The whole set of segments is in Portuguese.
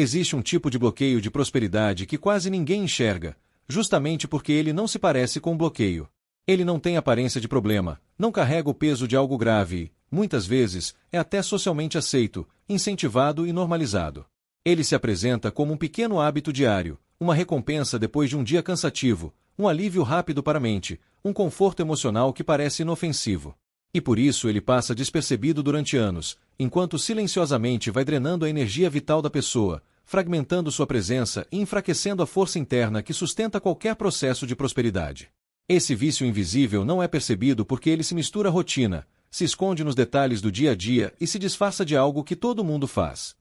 Existe um tipo de bloqueio de prosperidade que quase ninguém enxerga, justamente porque ele não se parece com um bloqueio. Ele não tem aparência de problema, não carrega o peso de algo grave e, muitas vezes, é até socialmente aceito, incentivado e normalizado. Ele se apresenta como um pequeno hábito diário, uma recompensa depois de um dia cansativo, um alívio rápido para a mente, um conforto emocional que parece inofensivo. E por isso ele passa despercebido durante anos, enquanto silenciosamente vai drenando a energia vital da pessoa, fragmentando sua presença e enfraquecendo a força interna que sustenta qualquer processo de prosperidade. Esse vício invisível não é percebido porque ele se mistura à rotina, se esconde nos detalhes do dia a dia e se disfarça de algo que todo mundo faz.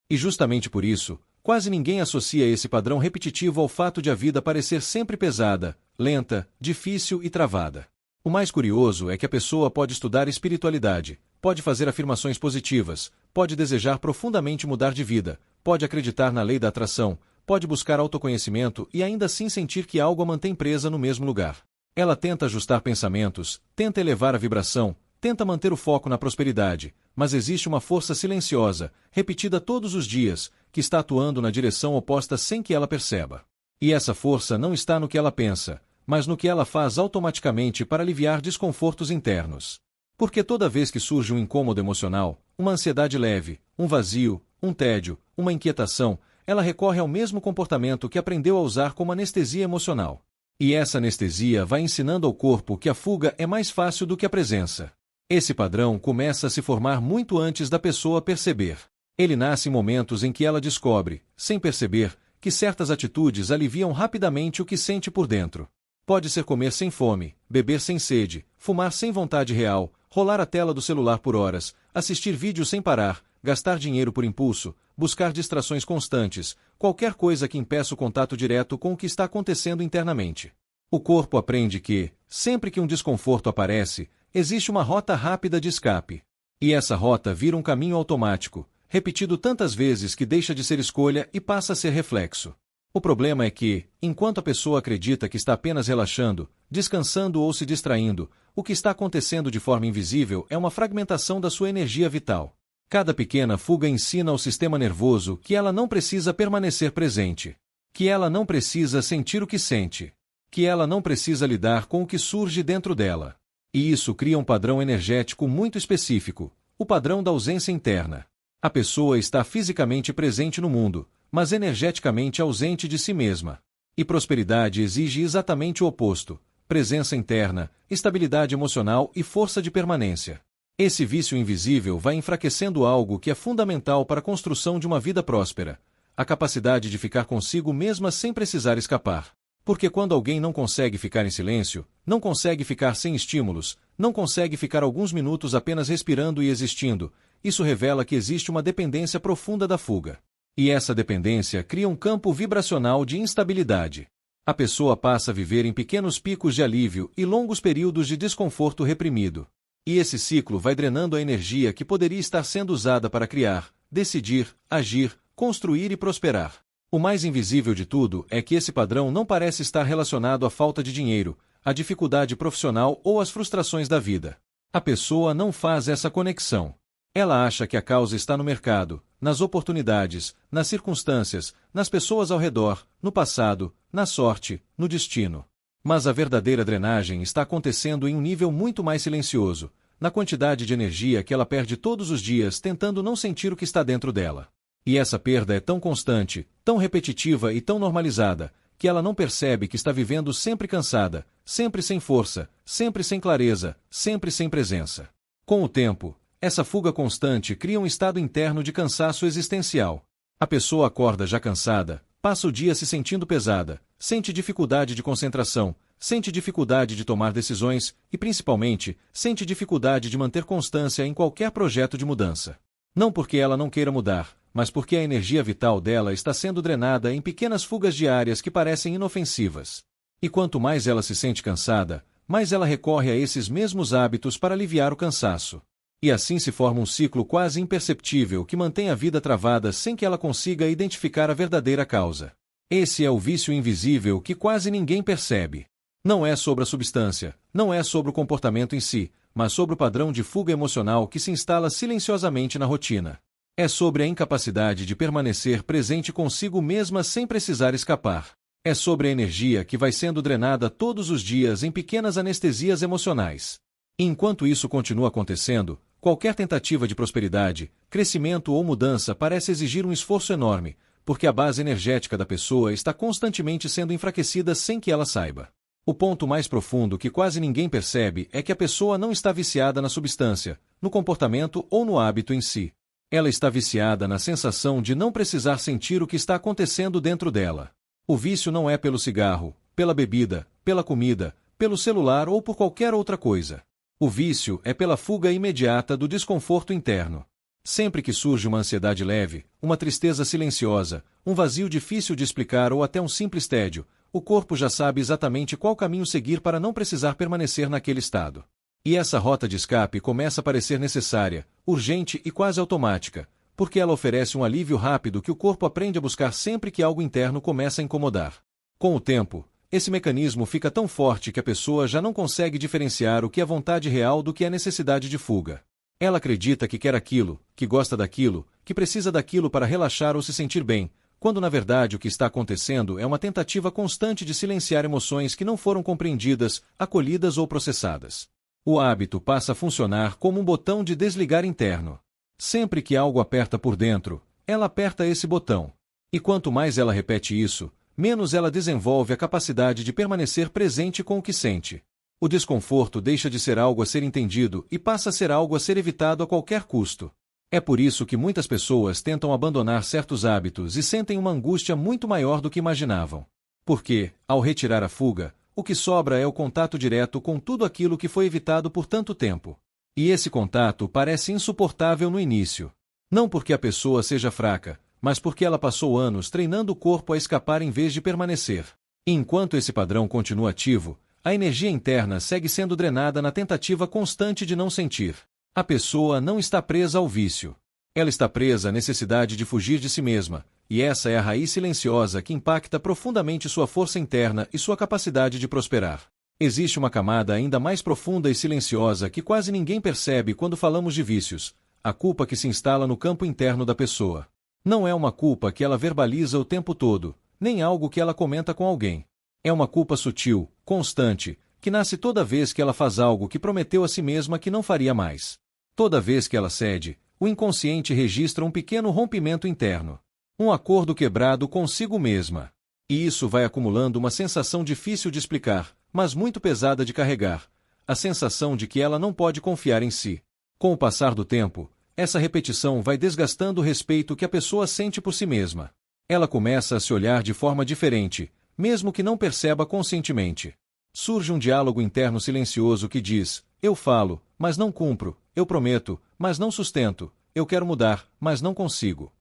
E justamente por isso, quase ninguém associa esse padrão repetitivo ao fato de a vida parecer sempre pesada, lenta, difícil e travada. O mais curioso é que a pessoa pode estudar espiritualidade, pode fazer afirmações positivas, pode desejar profundamente mudar de vida, pode acreditar na lei da atração, pode buscar autoconhecimento e ainda assim sentir que algo a mantém presa no mesmo lugar. Ela tenta ajustar pensamentos, tenta elevar a vibração, tenta manter o foco na prosperidade, mas existe uma força silenciosa, repetida todos os dias, que está atuando na direção oposta sem que ela perceba. E essa força não está no que ela pensa, mas no que ela faz automaticamente para aliviar desconfortos internos. Porque toda vez que surge um incômodo emocional, uma ansiedade leve, um vazio, um tédio, uma inquietação, ela recorre ao mesmo comportamento que aprendeu a usar como anestesia emocional. E essa anestesia vai ensinando ao corpo que a fuga é mais fácil do que a presença. Esse padrão começa a se formar muito antes da pessoa perceber. Ele nasce em momentos em que ela descobre, sem perceber, que certas atitudes aliviam rapidamente o que sente por dentro. Pode ser comer sem fome, beber sem sede, fumar sem vontade real, rolar a tela do celular por horas, assistir vídeos sem parar, gastar dinheiro por impulso, buscar distrações constantes, qualquer coisa que impeça o contato direto com o que está acontecendo internamente. O corpo aprende que, sempre que um desconforto aparece, existe uma rota rápida de escape. E essa rota vira um caminho automático, repetido tantas vezes que deixa de ser escolha e passa a ser reflexo. O problema é que, enquanto a pessoa acredita que está apenas relaxando, descansando ou se distraindo, o que está acontecendo de forma invisível é uma fragmentação da sua energia vital. Cada pequena fuga ensina ao sistema nervoso que ela não precisa permanecer presente, que ela não precisa sentir o que sente, que ela não precisa lidar com o que surge dentro dela. E isso cria um padrão energético muito específico, o padrão da ausência interna. A pessoa está fisicamente presente no mundo, mas energeticamente ausente de si mesma. E prosperidade exige exatamente o oposto: presença interna, estabilidade emocional e força de permanência. Esse vício invisível vai enfraquecendo algo que é fundamental para a construção de uma vida próspera: a capacidade de ficar consigo mesma sem precisar escapar. Porque quando alguém não consegue ficar em silêncio, não consegue ficar sem estímulos, não consegue ficar alguns minutos apenas respirando e existindo, isso revela que existe uma dependência profunda da fuga. E essa dependência cria um campo vibracional de instabilidade. A pessoa passa a viver em pequenos picos de alívio e longos períodos de desconforto reprimido. E esse ciclo vai drenando a energia que poderia estar sendo usada para criar, decidir, agir, construir e prosperar. O mais invisível de tudo é que esse padrão não parece estar relacionado à falta de dinheiro, à dificuldade profissional ou às frustrações da vida. A pessoa não faz essa conexão. Ela acha que a causa está no mercado, nas oportunidades, nas circunstâncias, nas pessoas ao redor, no passado, na sorte, no destino. Mas a verdadeira drenagem está acontecendo em um nível muito mais silencioso, na quantidade de energia que ela perde todos os dias tentando não sentir o que está dentro dela. E essa perda é tão constante, tão repetitiva e tão normalizada, que ela não percebe que está vivendo sempre cansada, sempre sem força, sempre sem clareza, sempre sem presença. Com o tempo, essa fuga constante cria um estado interno de cansaço existencial. A pessoa acorda já cansada, passa o dia se sentindo pesada, sente dificuldade de concentração, sente dificuldade de tomar decisões e, principalmente, sente dificuldade de manter constância em qualquer projeto de mudança. Não porque ela não queira mudar, mas porque a energia vital dela está sendo drenada em pequenas fugas diárias que parecem inofensivas. E quanto mais ela se sente cansada, mais ela recorre a esses mesmos hábitos para aliviar o cansaço. E assim se forma um ciclo quase imperceptível que mantém a vida travada sem que ela consiga identificar a verdadeira causa. Esse é o vício invisível que quase ninguém percebe. Não é sobre a substância, não é sobre o comportamento em si, mas sobre o padrão de fuga emocional que se instala silenciosamente na rotina. É sobre a incapacidade de permanecer presente consigo mesma sem precisar escapar. É sobre a energia que vai sendo drenada todos os dias em pequenas anestesias emocionais. E enquanto isso continua acontecendo, qualquer tentativa de prosperidade, crescimento ou mudança parece exigir um esforço enorme, porque a base energética da pessoa está constantemente sendo enfraquecida sem que ela saiba. O ponto mais profundo que quase ninguém percebe é que a pessoa não está viciada na substância, no comportamento ou no hábito em si. Ela está viciada na sensação de não precisar sentir o que está acontecendo dentro dela. O vício não é pelo cigarro, pela bebida, pela comida, pelo celular ou por qualquer outra coisa. O vício é pela fuga imediata do desconforto interno. Sempre que surge uma ansiedade leve, uma tristeza silenciosa, um vazio difícil de explicar ou até um simples tédio, o corpo já sabe exatamente qual caminho seguir para não precisar permanecer naquele estado. E essa rota de escape começa a parecer necessária, urgente e quase automática, porque ela oferece um alívio rápido que o corpo aprende a buscar sempre que algo interno começa a incomodar. Com o tempo, esse mecanismo fica tão forte que a pessoa já não consegue diferenciar o que é vontade real do que é necessidade de fuga. Ela acredita que quer aquilo, que gosta daquilo, que precisa daquilo para relaxar ou se sentir bem, quando na verdade o que está acontecendo é uma tentativa constante de silenciar emoções que não foram compreendidas, acolhidas ou processadas. O hábito passa a funcionar como um botão de desligar interno. Sempre que algo aperta por dentro, ela aperta esse botão. E quanto mais ela repete isso, menos ela desenvolve a capacidade de permanecer presente com o que sente. O desconforto deixa de ser algo a ser entendido e passa a ser algo a ser evitado a qualquer custo. É por isso que muitas pessoas tentam abandonar certos hábitos e sentem uma angústia muito maior do que imaginavam. Porque, ao retirar a fuga, o que sobra é o contato direto com tudo aquilo que foi evitado por tanto tempo. E esse contato parece insuportável no início. Não porque a pessoa seja fraca, mas porque ela passou anos treinando o corpo a escapar em vez de permanecer. E enquanto esse padrão continua ativo, a energia interna segue sendo drenada na tentativa constante de não sentir. A pessoa não está presa ao vício. Ela está presa à necessidade de fugir de si mesma, e essa é a raiz silenciosa que impacta profundamente sua força interna e sua capacidade de prosperar. Existe uma camada ainda mais profunda e silenciosa que quase ninguém percebe quando falamos de vícios: a culpa que se instala no campo interno da pessoa. Não é uma culpa que ela verbaliza o tempo todo, nem algo que ela comenta com alguém. É uma culpa sutil, constante, que nasce toda vez que ela faz algo que prometeu a si mesma que não faria mais. Toda vez que ela cede, o inconsciente registra um pequeno rompimento interno. Um acordo quebrado consigo mesma. E isso vai acumulando uma sensação difícil de explicar, mas muito pesada de carregar. A sensação de que ela não pode confiar em si. Com o passar do tempo, essa repetição vai desgastando o respeito que a pessoa sente por si mesma. Ela começa a se olhar de forma diferente, mesmo que não perceba conscientemente. Surge um diálogo interno silencioso que diz: eu falo, mas não cumpro, eu prometo, mas não sustento, eu quero mudar, mas não consigo.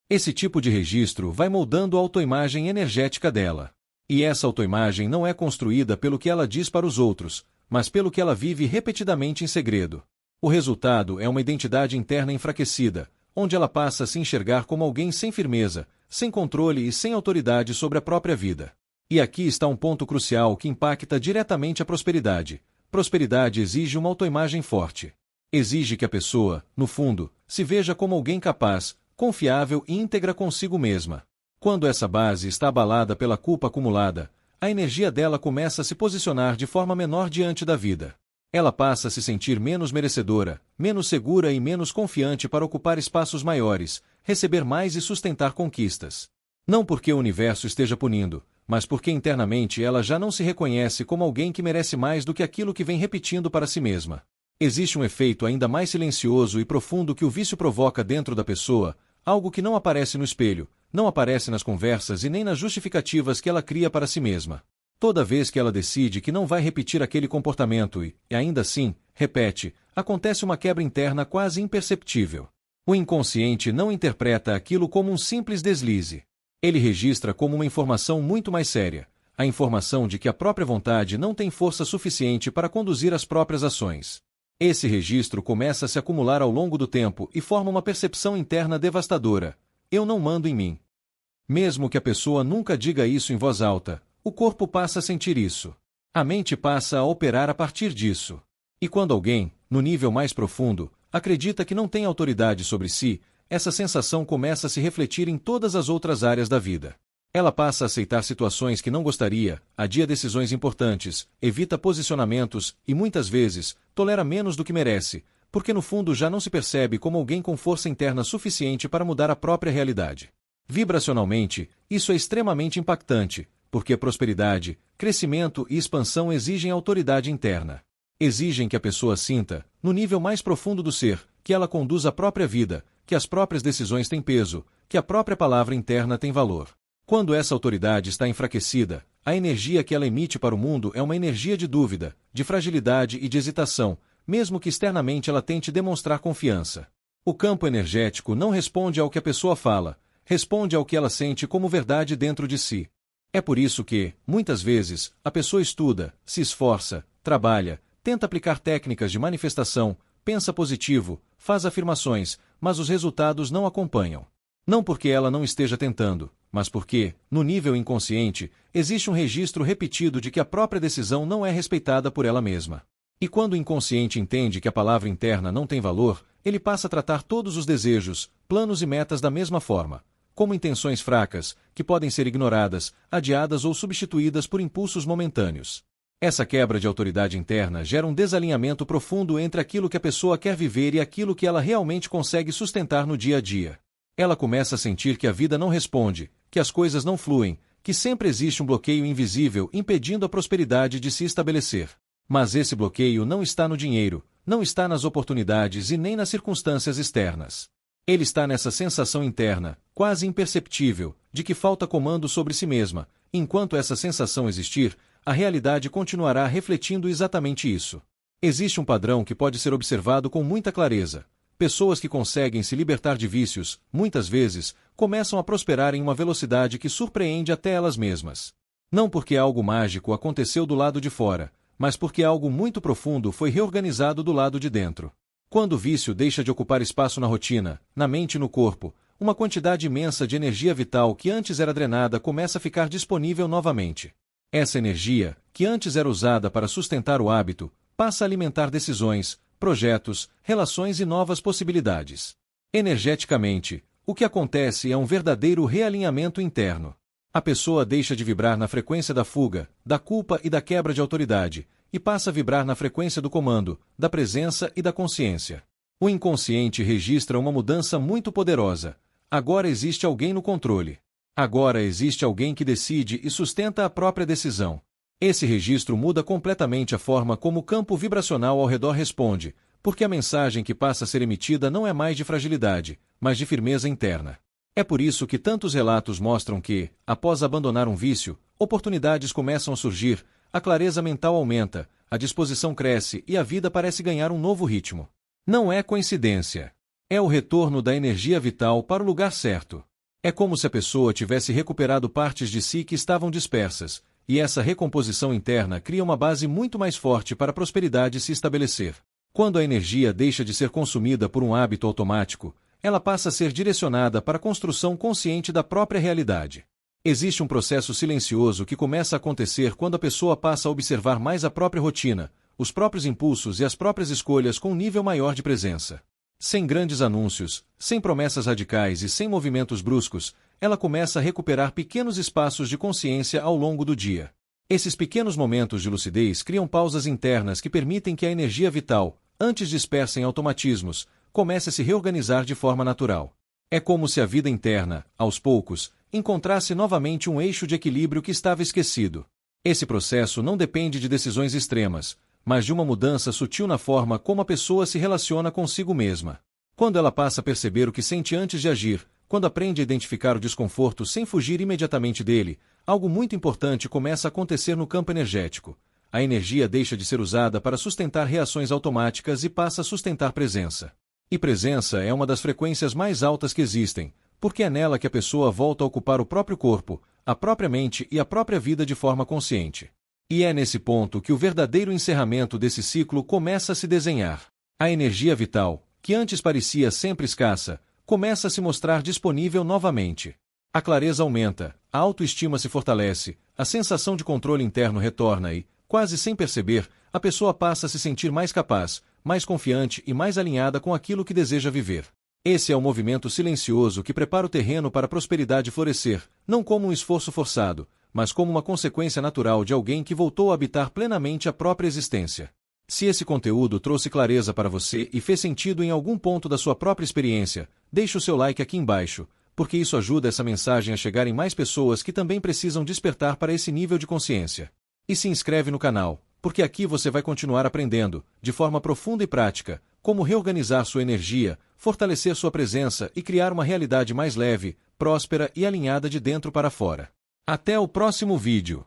Esse tipo de registro vai moldando a autoimagem energética dela. E essa autoimagem não é construída pelo que ela diz para os outros, mas pelo que ela vive repetidamente em segredo. O resultado é uma identidade interna enfraquecida, onde ela passa a se enxergar como alguém sem firmeza, sem controle e sem autoridade sobre a própria vida. E aqui está um ponto crucial que impacta diretamente a prosperidade. Prosperidade exige uma autoimagem forte. Exige que a pessoa, no fundo, se veja como alguém capaz, confiável e íntegra consigo mesma. Quando essa base está abalada pela culpa acumulada, a energia dela começa a se posicionar de forma menor diante da vida. Ela passa a se sentir menos merecedora, menos segura e menos confiante para ocupar espaços maiores, receber mais e sustentar conquistas. Não porque o universo esteja punindo, mas porque internamente ela já não se reconhece como alguém que merece mais do que aquilo que vem repetindo para si mesma. Existe um efeito ainda mais silencioso e profundo que o vício provoca dentro da pessoa, algo que não aparece no espelho, não aparece nas conversas e nem nas justificativas que ela cria para si mesma. Toda vez que ela decide que não vai repetir aquele comportamento e ainda assim, repete, acontece uma quebra interna quase imperceptível. O inconsciente não interpreta aquilo como um simples deslize. Ele registra como uma informação muito mais séria, a informação de que a própria vontade não tem força suficiente para conduzir as próprias ações. Esse registro começa a se acumular ao longo do tempo e forma uma percepção interna devastadora: eu não mando em mim. Mesmo que a pessoa nunca diga isso em voz alta, o corpo passa a sentir isso. A mente passa a operar a partir disso. E quando alguém, no nível mais profundo, acredita que não tem autoridade sobre si, essa sensação começa a se refletir em todas as outras áreas da vida. Ela passa a aceitar situações que não gostaria, adia decisões importantes, evita posicionamentos e, muitas vezes, tolera menos do que merece, porque no fundo já não se percebe como alguém com força interna suficiente para mudar a própria realidade. Vibracionalmente, isso é extremamente impactante, porque prosperidade, crescimento e expansão exigem autoridade interna. Exigem que a pessoa sinta, no nível mais profundo do ser, que ela conduz a própria vida, que as próprias decisões têm peso, que a própria palavra interna tem valor. Quando essa autoridade está enfraquecida, a energia que ela emite para o mundo é uma energia de dúvida, de fragilidade e de hesitação, mesmo que externamente ela tente demonstrar confiança. O campo energético não responde ao que a pessoa fala, responde ao que ela sente como verdade dentro de si. É por isso que, muitas vezes, a pessoa estuda, se esforça, trabalha, tenta aplicar técnicas de manifestação, pensa positivo, faz afirmações, mas os resultados não acompanham. Não porque ela não esteja tentando, mas porque, no nível inconsciente, existe um registro repetido de que a própria decisão não é respeitada por ela mesma. E quando o inconsciente entende que a palavra interna não tem valor, ele passa a tratar todos os desejos, planos e metas da mesma forma, como intenções fracas, que podem ser ignoradas, adiadas ou substituídas por impulsos momentâneos. Essa quebra de autoridade interna gera um desalinhamento profundo entre aquilo que a pessoa quer viver e aquilo que ela realmente consegue sustentar no dia a dia. Ela começa a sentir que a vida não responde, que as coisas não fluem, que sempre existe um bloqueio invisível impedindo a prosperidade de se estabelecer. Mas esse bloqueio não está no dinheiro, não está nas oportunidades e nem nas circunstâncias externas. Ele está nessa sensação interna, quase imperceptível, de que falta comando sobre si mesma. Enquanto essa sensação existir, a realidade continuará refletindo exatamente isso. Existe um padrão que pode ser observado com muita clareza. Pessoas que conseguem se libertar de vícios, muitas vezes, começam a prosperar em uma velocidade que surpreende até elas mesmas. Não porque algo mágico aconteceu do lado de fora, mas porque algo muito profundo foi reorganizado do lado de dentro. Quando o vício deixa de ocupar espaço na rotina, na mente e no corpo, uma quantidade imensa de energia vital que antes era drenada começa a ficar disponível novamente. Essa energia, que antes era usada para sustentar o hábito, passa a alimentar decisões, projetos, relações e novas possibilidades. Energeticamente, o que acontece é um verdadeiro realinhamento interno. A pessoa deixa de vibrar na frequência da fuga, da culpa e da quebra de autoridade, e passa a vibrar na frequência do comando, da presença e da consciência. O inconsciente registra uma mudança muito poderosa. Agora existe alguém no controle. Agora existe alguém que decide e sustenta a própria decisão. Esse registro muda completamente a forma como o campo vibracional ao redor responde, porque a mensagem que passa a ser emitida não é mais de fragilidade, mas de firmeza interna. É por isso que tantos relatos mostram que, após abandonar um vício, oportunidades começam a surgir, a clareza mental aumenta, a disposição cresce e a vida parece ganhar um novo ritmo. Não é coincidência. É o retorno da energia vital para o lugar certo. É como se a pessoa tivesse recuperado partes de si que estavam dispersas, e essa recomposição interna cria uma base muito mais forte para a prosperidade se estabelecer. Quando a energia deixa de ser consumida por um hábito automático, ela passa a ser direcionada para a construção consciente da própria realidade. Existe um processo silencioso que começa a acontecer quando a pessoa passa a observar mais a própria rotina, os próprios impulsos e as próprias escolhas com um nível maior de presença. Sem grandes anúncios, sem promessas radicais e sem movimentos bruscos, ela começa a recuperar pequenos espaços de consciência ao longo do dia. Esses pequenos momentos de lucidez criam pausas internas que permitem que a energia vital, antes dispersa em automatismos, comece a se reorganizar de forma natural. É como se a vida interna, aos poucos, encontrasse novamente um eixo de equilíbrio que estava esquecido. Esse processo não depende de decisões extremas, mas de uma mudança sutil na forma como a pessoa se relaciona consigo mesma. Quando ela passa a perceber o que sente antes de agir, quando aprende a identificar o desconforto sem fugir imediatamente dele, algo muito importante começa a acontecer no campo energético. A energia deixa de ser usada para sustentar reações automáticas e passa a sustentar presença. E presença é uma das frequências mais altas que existem, porque é nela que a pessoa volta a ocupar o próprio corpo, a própria mente e a própria vida de forma consciente. E é nesse ponto que o verdadeiro encerramento desse ciclo começa a se desenhar. A energia vital, que antes parecia sempre escassa, começa a se mostrar disponível novamente. A clareza aumenta, a autoestima se fortalece, a sensação de controle interno retorna e, quase sem perceber, a pessoa passa a se sentir mais capaz, mais confiante e mais alinhada com aquilo que deseja viver. Esse é o movimento silencioso que prepara o terreno para a prosperidade florescer, não como um esforço forçado, mas como uma consequência natural de alguém que voltou a habitar plenamente a própria existência. Se esse conteúdo trouxe clareza para você e fez sentido em algum ponto da sua própria experiência, deixe o seu like aqui embaixo, porque isso ajuda essa mensagem a chegar em mais pessoas que também precisam despertar para esse nível de consciência. E se inscreve no canal, porque aqui você vai continuar aprendendo, de forma profunda e prática, como reorganizar sua energia, fortalecer sua presença e criar uma realidade mais leve, próspera e alinhada de dentro para fora. Até o próximo vídeo.